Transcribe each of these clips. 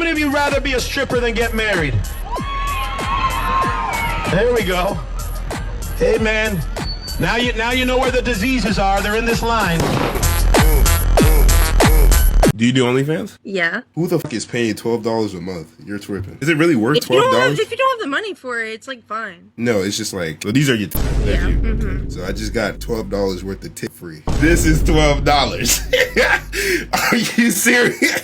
many of you rather be a stripper than get married? There we go. Hey, man. Now you know where the diseases are. They're in this line. Do you do OnlyFans? Yeah. Who the fuck is paying $12 a month? You're tripping. Is it really worth $12? If you don't have the money for it, it's like fine. No, it's just like, well, these are your Yeah. Mm-hmm. So I just got $12 worth of tip free. This is $12. Are you serious?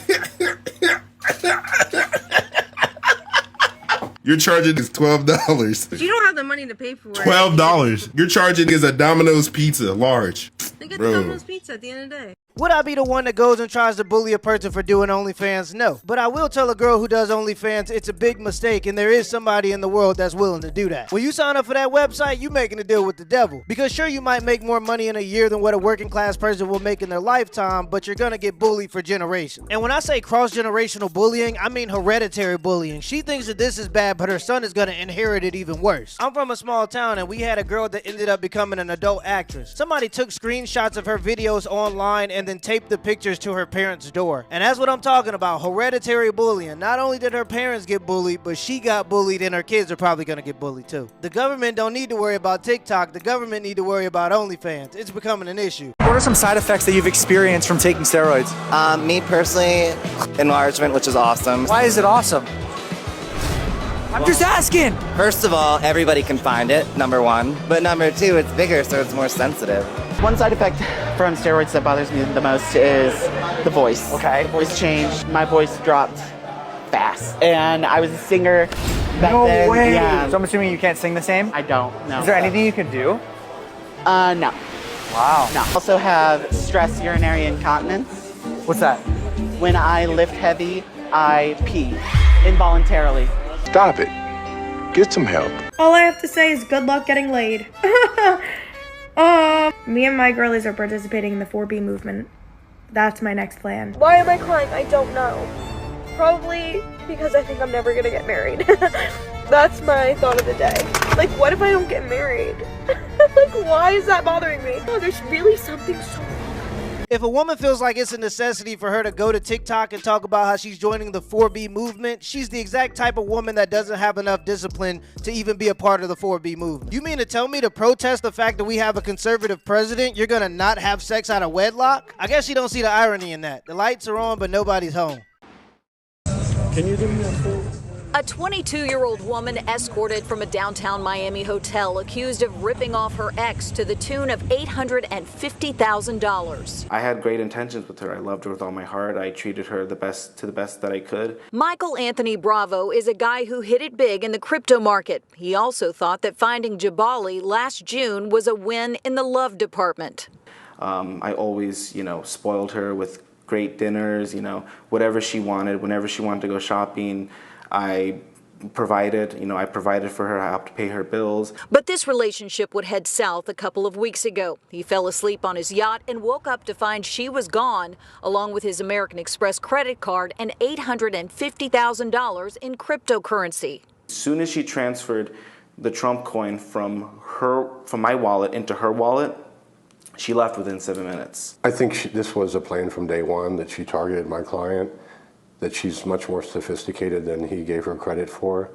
You're charging is $12. If you don't have the money to pay for it. $12. You're charging is a Domino's pizza, large. They get the Domino's pizza at the end of the day. Would I be the one that goes and tries to bully a person for doing OnlyFans? No. But I will tell a girl who does OnlyFans it's a big mistake, and there is somebody in the world that's willing to do that. When you sign up for that website, you making a deal with the devil. Because sure, you might make more money in a year than what a working class person will make in their lifetime, but you're gonna get bullied for generations. And when I say cross-generational bullying, I mean hereditary bullying. She thinks that this is bad, but her son is gonna inherit it even worse. I'm from a small town, and we had a girl that ended up becoming an adult actress. Somebody took screenshots of her videos online and then taped the pictures to her parents' door. And that's what I'm talking about, hereditary bullying. Not only did her parents get bullied, but she got bullied, and her kids are probably gonna get bullied too. The government don't need to worry about TikTok. The government need to worry about OnlyFans. It's becoming an issue. What are some side effects that you've experienced from taking steroids? Me personally, enlargement, which is awesome. Why is it awesome? I'm just asking. First of all, everybody can find it, number one. But number two, it's bigger, so it's more sensitive. One side effect from steroids that bothers me the most is the voice. Okay. Voice change. My voice dropped fast. And I was a singer back No then. way. Yeah. So I'm assuming you can't sing the same? I don't, no. Is there anything you can do? No. Wow. No. Also have stress urinary incontinence. What's that? When I lift heavy, I pee involuntarily. Stop it. Get some help. All I have to say is good luck getting laid. Me and my girlies are participating in the 4B movement. That's my next plan. Why am I crying? I don't know. Probably because I think I'm never gonna get married. That's my thought of the day. Like, what if I don't get married? Like, why is that bothering me? Oh, there's really something so wrong. If a woman feels like it's a necessity for her to go to TikTok and talk about how she's joining the 4B movement, she's the exact type of woman that doesn't have enough discipline to even be a part of the 4B movement. You mean to tell me to protest the fact that we have a conservative president, you're gonna not have sex out of wedlock? I guess you don't see the irony in that. The lights are on, but nobody's home. Can you do me a favor? A 22-year-old woman escorted from a downtown Miami hotel accused of ripping off her ex to the tune of $850,000. I had great intentions with her. I loved her with all my heart. I treated her the best that I could. Michael Anthony Bravo is a guy who hit it big in the crypto market. He also thought that finding Jabali last June was a win in the love department. I always, spoiled her with great dinners, whatever she wanted, whenever she wanted to go shopping. I provided for her. I helped to pay her bills. But this relationship would head south a couple of weeks ago. He fell asleep on his yacht and woke up to find she was gone, along with his American Express credit card and $850,000 in cryptocurrency. As soon as she transferred the Trump coin from my wallet into her wallet, she left within 7 minutes. I think this was a plan from day one, that she targeted my client, that she's much more sophisticated than he gave her credit for.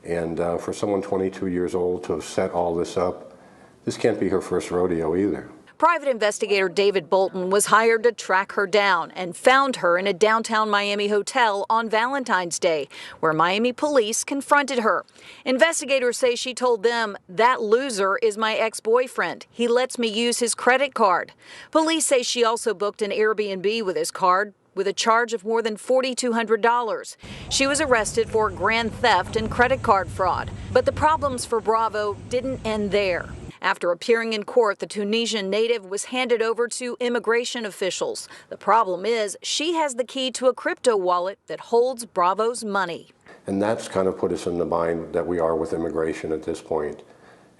And for someone 22 years old to have set all this up, this can't be her first rodeo either. Private investigator David Bolton was hired to track her down and found her in a downtown Miami hotel on Valentine's Day, where Miami police confronted her. Investigators say she told them, "That loser is my ex-boyfriend. He lets me use his credit card." Police say she also booked an Airbnb with his card, with a charge of more than $4,200. She was arrested for grand theft and credit card fraud. But the problems for Bravo didn't end there. After appearing in court, the Tunisian native was handed over to immigration officials. The problem is she has the key to a crypto wallet that holds Bravo's money. And that's kind of put us in the bind that we are with immigration at this point.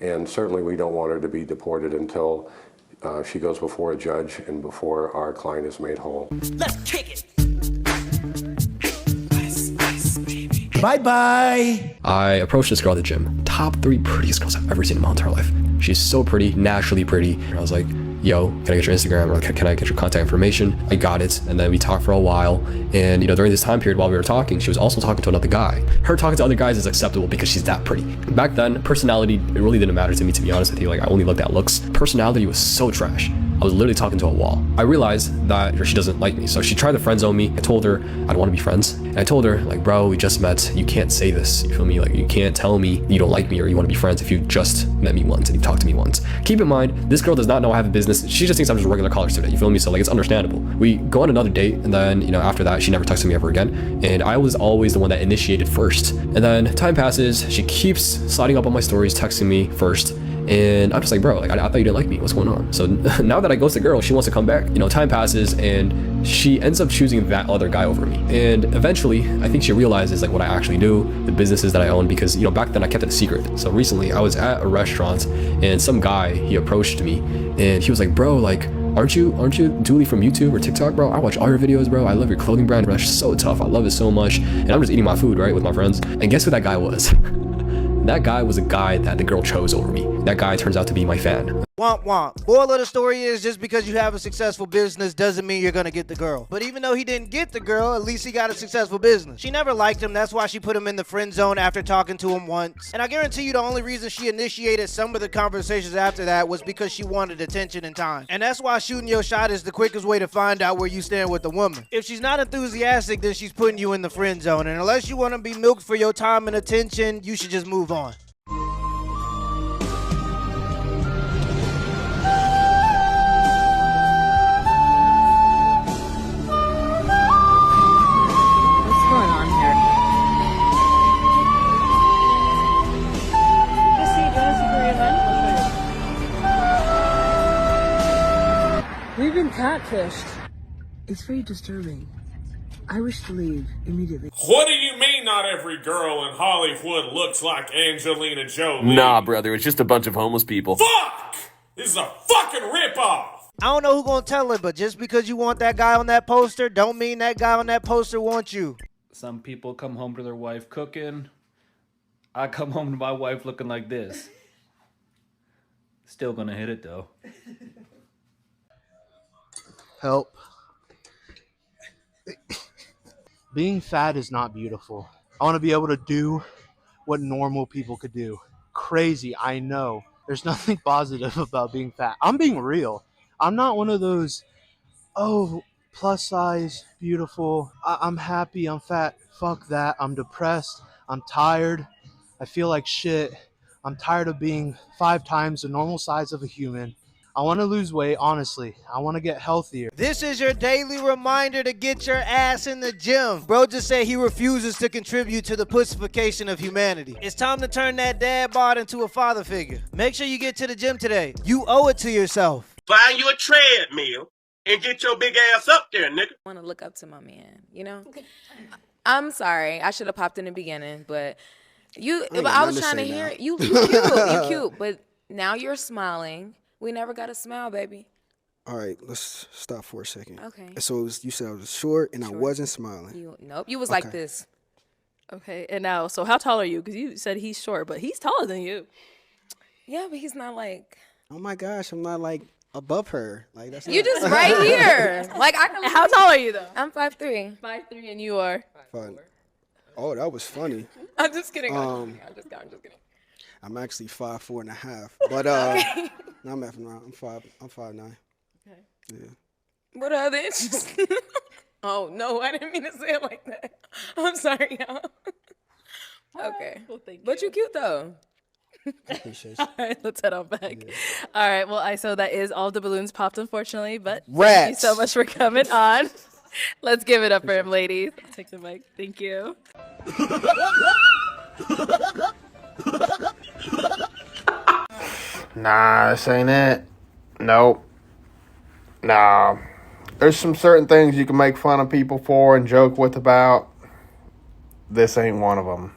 And certainly we don't want her to be deported until she goes before a judge and before our client is made whole. Let's kick it. Bye-bye. I approached this girl at the gym. Top 3 prettiest girls I've ever seen in my entire life. She's so pretty, naturally pretty. I was like, yo, can I get your Instagram, or can I get your contact information? I got it, and then we talked for a while. And you know, during this time period while we were talking, she was also talking to another guy. Her talking to other guys is acceptable because she's that pretty. Back then, personality, it really didn't matter to me, to be honest with you. Like, I only looked at looks. Personality was so trash. I was literally talking to a wall. I realized that she doesn't like me, so she tried to friend zone me. I told her I don't want to be friends, and I told her, like, bro, we just met. You can't say this. You feel me? Like, you can't tell me you don't like me or you want to be friends if you just met me once and you talked to me once. Keep in mind, this girl does not know I have a business. She just thinks I'm just a regular college student. You feel me? So like, it's understandable. We go on another date, and then, you know, after that, she never texted me ever again, and I was always the one that initiated first. And then time passes. She keeps sliding up on my stories, texting me first. And I'm just like, bro, like, I thought you didn't like me. What's going on? So now that I ghost the girl, she wants to come back. You know, time passes, and she ends up choosing that other guy over me. And eventually, I think she realizes like what I actually do, the businesses that I own, because, you know, back then I kept it a secret. So recently I was at a restaurant, and some guy, he approached me, and he was like, bro, like, aren't you Dooley from YouTube or TikTok, bro? I watch all your videos, bro. I love your clothing brand. That's so tough. I love it so much. And I'm just eating my food, right, with my friends. And guess who that guy was? That guy was a guy that the girl chose over me. That guy turns out to be my fan. Womp womp. Moral of the story is, just because you have a successful business doesn't mean you're gonna get the girl. But even though he didn't get the girl, at least he got a successful business. She never liked him. That's why she put him in the friend zone after talking to him once. And I guarantee you the only reason she initiated some of the conversations after that was because she wanted attention and time. And that's why shooting your shot is the quickest way to find out where you stand with a woman. If she's not enthusiastic, then she's putting you in the friend zone. And unless you want to be milked for your time and attention, you should just move on. We've been catfished. It's very disturbing. I wish to leave immediately. What do you mean not every girl in Hollywood looks like Angelina Jolie? Nah, brother, it's just a bunch of homeless people. Fuck! This is a fucking ripoff! I don't know who gonna tell it, but just because you want that guy on that poster, don't mean that guy on that poster wants you. Some people come home to their wife cooking. I come home to my wife looking like this. Still gonna hit it, though. Help. Being fat is not beautiful. I want to be able to do what normal people could do. Crazy, I know. There's nothing positive about being fat. I'm being real. I'm not one of those, oh, plus size, beautiful. I'm happy, I'm fat. Fuck that. I'm depressed. I'm tired. I feel like shit. I'm tired of being 5 times the normal size of a human. I want to lose weight, honestly. I want to get healthier. This is your daily reminder to get your ass in the gym. Bro just said he refuses to contribute to the pussification of humanity. It's time to turn that dad bod into a father figure. Make sure you get to the gym today. You owe it to yourself. Find you a treadmill and get your big ass up there, nigga. I want to look up to my man, you know? I'm sorry. I should have popped in the beginning, but I was trying to hear it. You cute. You cute. But now you're smiling. We never got a smile, baby. All right, let's stop for a second. Okay. So you said I was short and I wasn't smiling. Nope, you was like this. Okay, and now, so how tall are you? Because you said he's short, but he's taller than you. Yeah, but he's not like. Oh my gosh, I'm not like above her. Like that's. You just right here. Like I can. How tall are you though? I'm 5'3". 5'3", and you are. 5'4". Oh, that was funny. I'm just kidding. I'm just kidding. I'm actually 5'4.5", but no, I'm effing around. I'm 5'9". Okay. Yeah. What are the inches? Oh no, I didn't mean to say it like that. I'm sorry, y'all. Okay. Well, thank you. But you cute though. Appreciate you. All right, let's head on back. Yeah. All right, well, so that is all the balloons popped, unfortunately, but Rats. Thank you so much for coming on. Let's give it up for him, ladies. I'll take the mic. Thank you. Nah, this ain't it. Nope. Nah. There's some certain things you can make fun of people for and joke with about. This ain't one of them.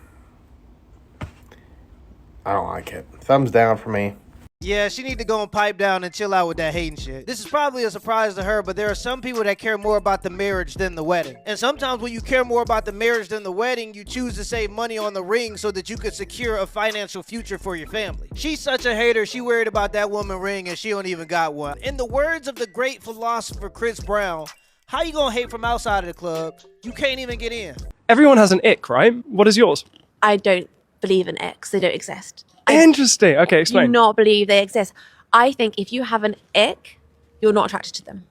I don't like it. Thumbs down for me. Yeah, she need to go and pipe down and chill out with that hating shit. This is probably a surprise to her, but there are some people that care more about the marriage than the wedding. And sometimes when you care more about the marriage than the wedding, you choose to save money on the ring so that you could secure a financial future for your family. She's such a hater, she worried about that woman ring and she don't even got one. In the words of the great philosopher Chris Brown, how you gonna hate from outside of the club? You can't even get in. Everyone has an ick, right? What is yours? I don't believe in icks. They don't exist. Interesting. Okay, explain. I do not believe they exist. I think if you have an ick, you're not attracted to them.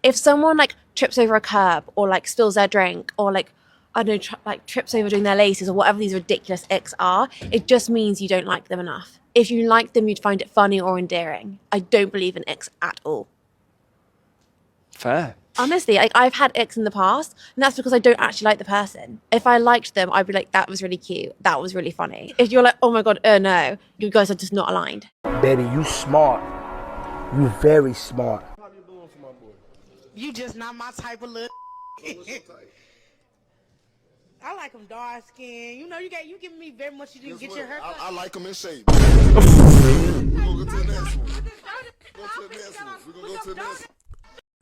If someone like trips over a curb or like spills their drink or like, I don't know, like trips over doing their laces or whatever these ridiculous icks are, it just means you don't like them enough. If you like them, you'd find it funny or endearing. I don't believe in icks at all. Fair. Honestly, like I've had icks in the past, and that's because I don't actually like the person. If I liked them, I'd be like, that was really cute. That was really funny. If you're like, oh my God, no, you guys are just not aligned. Baby, you smart. You very smart. You just not my type of little. I like them dark skin. You know, you giving me very much. You didn't get your haircut. I like them in shape. We're gonna go to the next one. We're gonna go to the next one.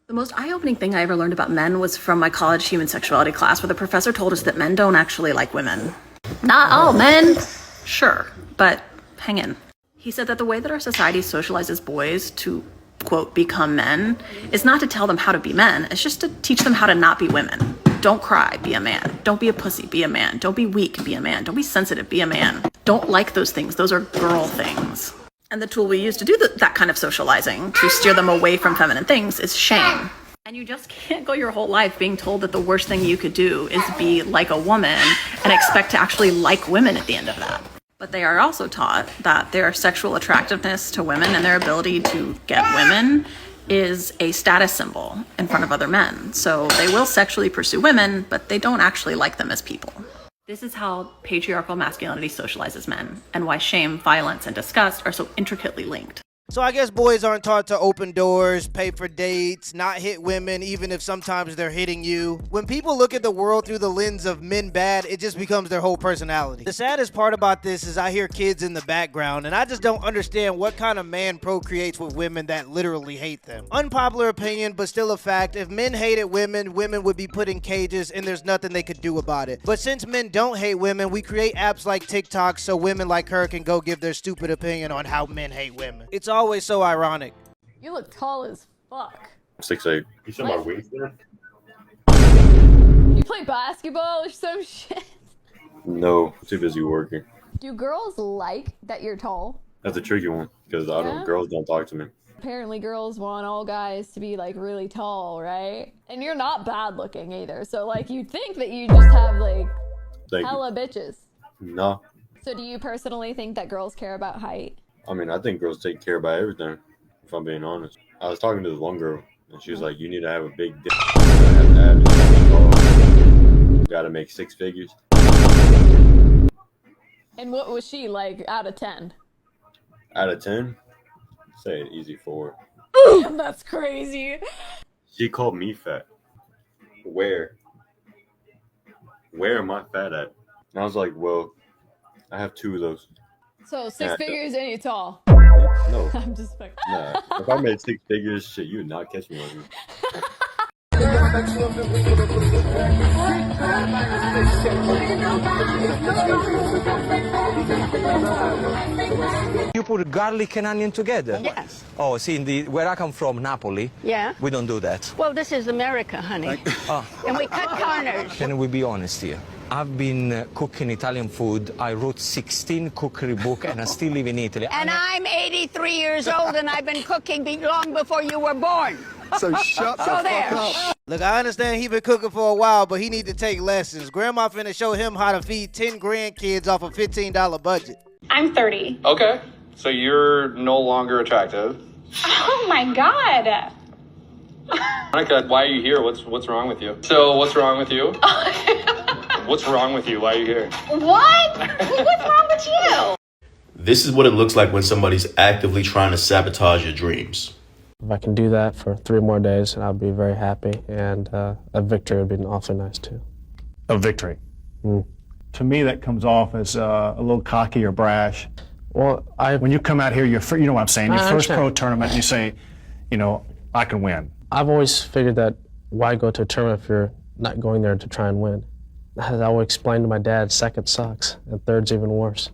The most eye-opening thing I ever learned about men was from my college human sexuality class, where the professor told us that men don't actually like women. Not all men. Sure, but hang in. He said that the way that our society socializes boys to, quote, become men is not to tell them how to be men. It's just to teach them how to not be women. Don't cry, be a man. Don't be a pussy, be a man. Don't be weak, be a man. Don't be sensitive, be a man. Don't like those things. Those are girl things. And the tool we use to do that kind of socializing, to steer them away from feminine things, is shame. And you just can't go your whole life being told that the worst thing you could do is be like a woman and expect to actually like women at the end of that. But they are also taught that their sexual attractiveness to women and their ability to get women is a status symbol in front of other men. So they will sexually pursue women, but they don't actually like them as people. This is how patriarchal masculinity socializes men, and why shame, violence, and disgust are so intricately linked. So I guess boys aren't taught to open doors, pay for dates, not hit women, even if sometimes they're hitting you. When people look at the world through the lens of men bad, it just becomes their whole personality. The saddest part about this is I hear kids in the background, and I just don't understand what kind of man procreates with women that literally hate them. Unpopular opinion, but still a fact. If men hated women, women would be put in cages, and there's nothing they could do about it. But since men don't hate women, we create apps like TikTok so women like her can go give their stupid opinion on how men hate women. It's always so ironic. You look tall as fuck. 6'8". You said my wingspan? You play basketball or some shit? No, I'm too busy working. Do girls like that you're tall? That's a tricky one because girls don't talk to me. Apparently girls want all guys to be like really tall, right? And you're not bad looking either. So like you'd think that you just have like hella bitches. No. So do you personally think that girls care about height? I mean, I think girls take care about everything, if I'm being honest. I was talking to this one girl, and she was like, you need to have a big dick. You gotta make 6 figures. And what was she like out of 10? Out of 10? Say an easy 4. Damn, that's crazy. She called me fat. Where? Where am I fat at? And I was like, well, I have 2 of those. So 6 figures and you're tall. No. I'm just fucking. Nah. If I made 6 figures, shit, you would not catch me on me. You put garlic and onion together? Yes. Oh, see, where I come from, Napoli, Yeah. we don't do that. Well, this is America, honey. And we cut corners. Can we be honest here? I've been cooking Italian food. I wrote 16 cookery books and I still live in Italy. And I'm 83 years old and I've been cooking long before you were born. So shut the fuck up. Look, I understand he been cooking for a while, but he need to take lessons. Grandma finna show him how to feed 10 grandkids off a $15 budget. I'm 30. Okay, so you're no longer attractive. Oh my god. Monica, why are you here? What's wrong with you? So what's wrong with you? What's wrong with you? Why are you here? What? What's wrong with you? This is what it looks like when somebody's actively trying to sabotage your dreams. If I can do that for 3 more days, I'll be very happy, and a victory would be awfully nice too. A victory. Mm. To me, that comes off as a little cocky or brash. Well, when you come out here, you know what I'm saying, your I first pro understand. tournament, and you say, you know, I can win. I've always figured that why go to a tournament if you're not going there to try and win? As I would explain to my dad, second sucks, and third's even worse.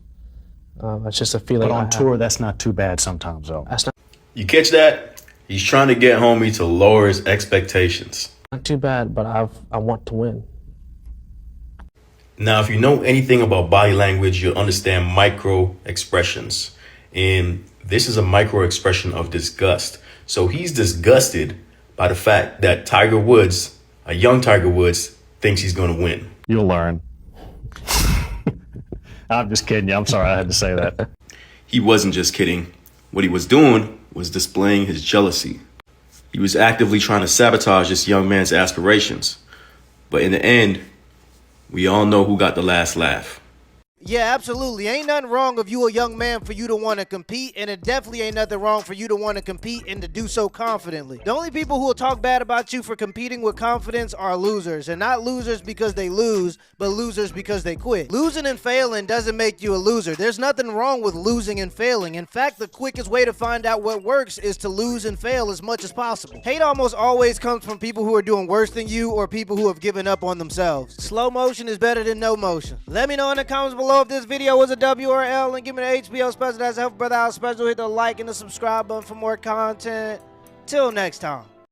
It's just a feeling. But on tour, that's not too bad sometimes, though. That's You catch that? He's trying to get homie to lower his expectations. not too bad, but I want to win. Now, if you know anything about body language, you'll understand micro expressions. And this is a micro expression of disgust. So he's disgusted by the fact that Tiger Woods, a young Tiger Woods, thinks he's going to win. You'll learn. I'm just kidding you. I'm sorry I had to say that. He wasn't just kidding. What he was doing was displaying his jealousy. He was actively trying to sabotage this young man's aspirations. But in the end, we all know who got the last laugh. Yeah, absolutely. Ain't nothing wrong if you a young man for you to want to compete, and it definitely ain't nothing wrong for you to want to compete and to do so confidently. The only people who will talk bad about you for competing with confidence are losers, and not losers because they lose, but losers because they quit. Losing and failing doesn't make you a loser. There's nothing wrong with losing and failing. In fact, the quickest way to find out what works is to lose and fail as much as possible. Hate almost always comes from people who are doing worse than you or people who have given up on themselves. Slow motion is better than no motion. Let me know in the comments below if this video was a W or L, and give me the HBO special. That's Help Brother Out special. Hit the like and the subscribe button for more content. Till next time.